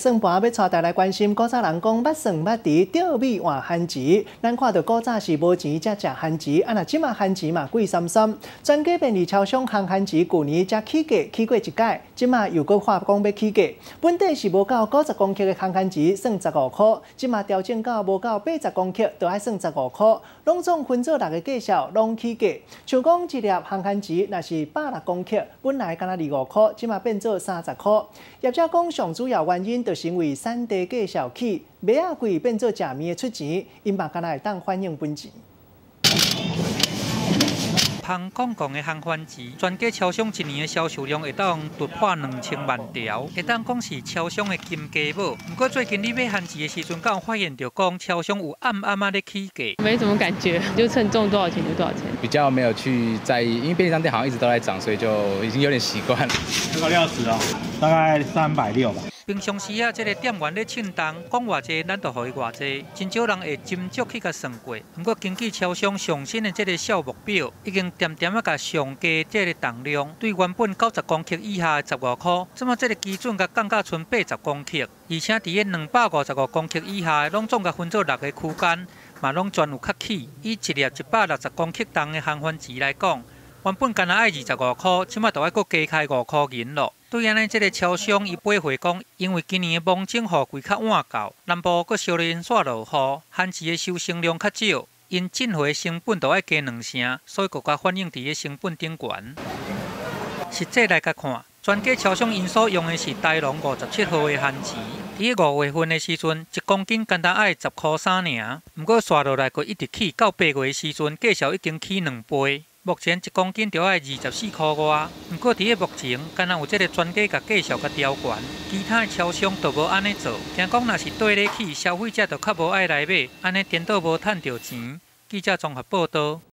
算盘要带大家关心，古早人讲捌算捌值，钓米换番钱。咱看到古早是无钱才食番钱，啊那即马番钱嘛贵三三。专家便利超商烘番钱，去年才起价，起过一届，即马又搁话讲要起价。本地是无到90公克的烘番钱，算15块，即马调整到无到80公克，就要算15块。拢总分做6个计数，拢起价。像讲一粒烘番钱，若是106公克，本来敢若25块，即马变做30块。业者讲上主要原因就是因为产地计数起，麦仔贵变做食面的出钱，因嘛敢若会当反映本钱。烘公共的烘番钱，全家超商一年的销售量会当突破2000万条，会当讲是超商的金鸡母。不过最近你买番钱的时阵，敢有发现到讲超商有暗仔咧起价？没什么感觉，就称重多少钱就多少钱。比较没有去在意，因为便利商店好像一直都在涨，所以就已经有点习惯了。这个料子哦，大概360吧。平常时啊，这个店员咧称重，讲偌济，咱就予伊偌济，真少人会斟酌去甲算过。不过根据超商上新的这个数目表，已经点点啊甲上加这个重量，对原本90公克以下的15块，这么这个基准甲降到剩80公克，而且伫个255公克以下的，拢总甲分做6个区间，嘛拢全有较起。以一粒160公克重的烘番钱来讲，原本干若爱25块，即马就要搁加开5块银咯。对安尼，这个超商伊买回讲，因为今年的蒙种雨季较晚到，南部搁烧连续落雨，番钱的收成量较少，因进货成本就要加2成，所以搁甲反映伫个成本顶悬。实际来甲看，全家超商因所用的是台龙57号的番钱，伫个5月份的时阵，1公斤简单爱10块3尔，不过刷落来佫一直起，到8月的时阵，计数已经起2倍。目前1公斤就要24块外，不过伫个目前，敢若有这个专家甲计数甲调悬，其他的超商都无安尼做。听讲若是对咧起，消费者就较无爱来买，安尼颠倒无趁到钱。记者综合报道。